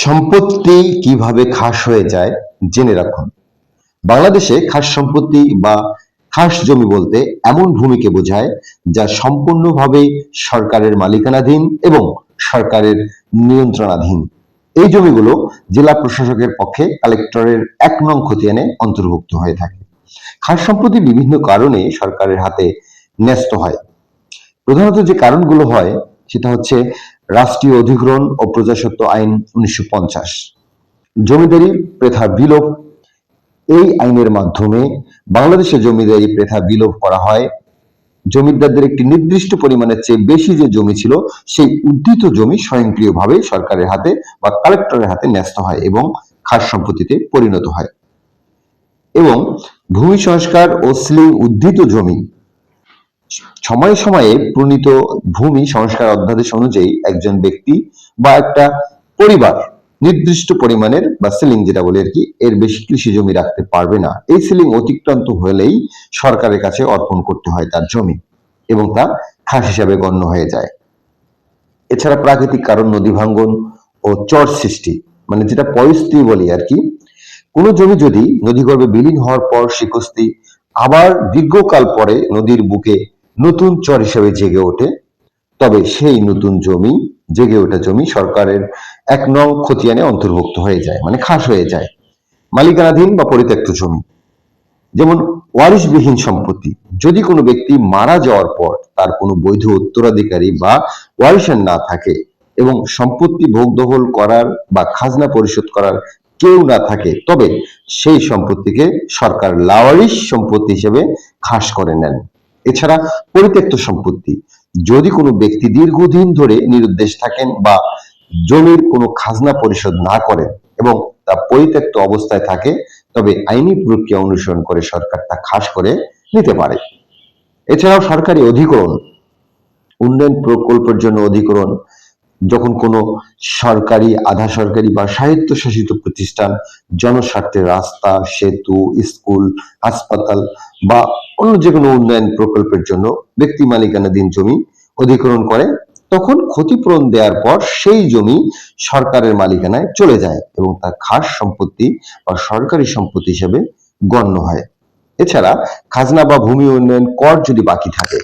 সম্পত্তি কিভাবে খাস হয়ে যায় জেনে রাখুন। বাংলাদেশে খাস সম্পত্তি বা খাস জমি বলতে এমন ভূমিকে বোঝায় যা সম্পূর্ণভাবে সরকারের মালিকানাধীন এবং সরকারের নিয়ন্ত্রণাধীন। এই জমিগুলো জেলা প্রশাসকের পক্ষে কালেক্টরের ১ নং খতিয়ানে অন্তর্ভুক্ত হয়ে থাকে। খাস সম্পত্তি বিভিন্ন কারণে সরকারের হাতে ন্যস্ত হয়। প্রধানত যে কারণগুলো হয় সেটা হচ্ছে রাষ্ট্রীয় অধিগ্রহণ ও প্রজাস্বত্ব আইন ১৯৫০, জমিদারি প্রথা বিলোপ। এই আইনের মাধ্যমে বাংলাদেশে জমিদারি প্রথা বিলোপ করা হয়। জমিদারদের একটি নির্দিষ্ট পরিমাণের চেয়ে বেশি যে জমি ছিল সেই উদ্ধৃত জমি স্বয়ংক্রিয়ভাবে সরকারের হাতে বা কালেক্টরের হাতে ন্যস্ত হয় এবং খাস সম্পত্তিতে পরিণত হয়। এবং ভূমি সংস্কার ও সিলিং উদ্ধৃত জমি সময়ে সময়ে প্রণীত ভূমি সংস্কার অধ্যাদেশ অনুযায়ী একজন ব্যক্তি বা একটা পরিবার নির্দিষ্ট পরিমাণের বা সিলিং যেটা বলে আর কি এর বেশি কৃষি জমি রাখতে পারবে না। এই সিলিং অতিক্রান্ত হলেই সরকারের কাছে অর্পণ করতে হয় তার জমি এবং তা খাস হিসাবে গণ্য হয়ে যায়। এছাড়া প্রাকৃতিক কারণ, নদী ভাঙ্গন ও চর সৃষ্টি, মানে যেটা পয়স্তি বলি আর কি, কোনো জমি যদি নদীগর্ভে বিলীন হওয়ার পর শিকস্তি আবার দীর্ঘকাল পরে নদীর বুকে নতুন চর হিসেবে জেগে ওঠে, তবে সেই নতুন জমি জেগে ওঠা জমি সরকারের ১ নং খতিয়ানে অন্তর্ভুক্ত হয়ে যায়, মানে খাস হয়ে যায়। মালিকানাধীন বা পরিত্যক্ত জমি, যেমন ওয়ারিশবিহীন সম্পত্তি, যদি কোনো ব্যক্তি মারা যাওয়ার পর তার কোনো বৈধ উত্তরাধিকারী বা ওয়ারিশান না থাকে এবং সম্পত্তি ভোগ দখল করার বা খাজনা পরিশোধ করার কেউ না থাকে, তবে সেই সম্পত্তিকে সরকার লাওয়ারিশ সম্পত্তি হিসেবে খাস করে নেন। এছাড়া পরিত্যক্ত সম্পত্তি, যদি কোনো ব্যক্তি দীর্ঘদিন ধরে নিরুদ্দেশ থাকেন বা জমির কোনো খাজনা পরিশোধ না করেন এবং তা পরিত্যক্ত অবস্থায় থাকে, তবে আইনি প্রক্রিয়া অনুসরণ করে সরকার তা খাস করে নিতে পারে। এছাড়াও সরকারি অধিগ্রহণ, উন্নয়ন প্রকল্পের জন্য অধিগ্রহণ, যখন কোনো সরকারি, আধা সরকারি বা স্বায়ত্তশাসিত প্রতিষ্ঠান জনস্বার্থে রাস্তা, সেতু, স্কুল, হাসপাতাল বা অন্য যে কোনো উন্নয়ন প্রকল্পের জন্য ব্যক্তি মালিকানাধীন জমি অধিগ্রহণ করে, তখন ক্ষতিপূরণ দেওয়ার পর সেই জমি সরকারের মালিকানায় চলে যায় এবং তা খাস সম্পত্তি বা সরকারি সম্পত্তি হিসেবে গণ্য হয়। এছাড়া খাজনা বা ভূমি উন্নয়ন কর যদি বাকি থাকে,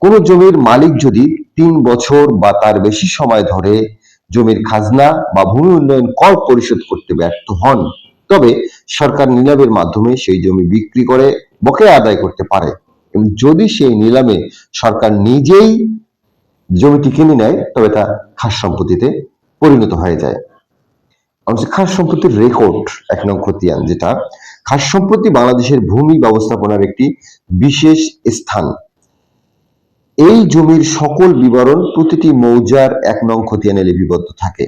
কোন জমির মালিক যদি ৩ বছর বা তার বেশি সময় ধরে জমির খাজনা বা ভূমি উন্নয়ন কর পরিশোধ করতে ব্যর্থ হন, তবে সরকার নিলামের মাধ্যমে সেই জমি বিক্রি করে বকেয়া আদায় করতে পারে। এবং যদি সেই নিলামে সরকার নিজেই জমিটি কিনে নেয়, তবে তা খাস সম্পত্তিতে পরিণত হয়ে যায়। খাস সম্পত্তির রেকর্ড ১ নং খতিয়ান, যেটা খাস সম্পত্তি বাংলাদেশের ভূমি ব্যবস্থাপনার একটি বিশেষ স্থান। এই জমির সকল বিবরণ প্রতিটি মৌজার ১ নং খতিয়ানে লিপিবদ্ধ থাকে।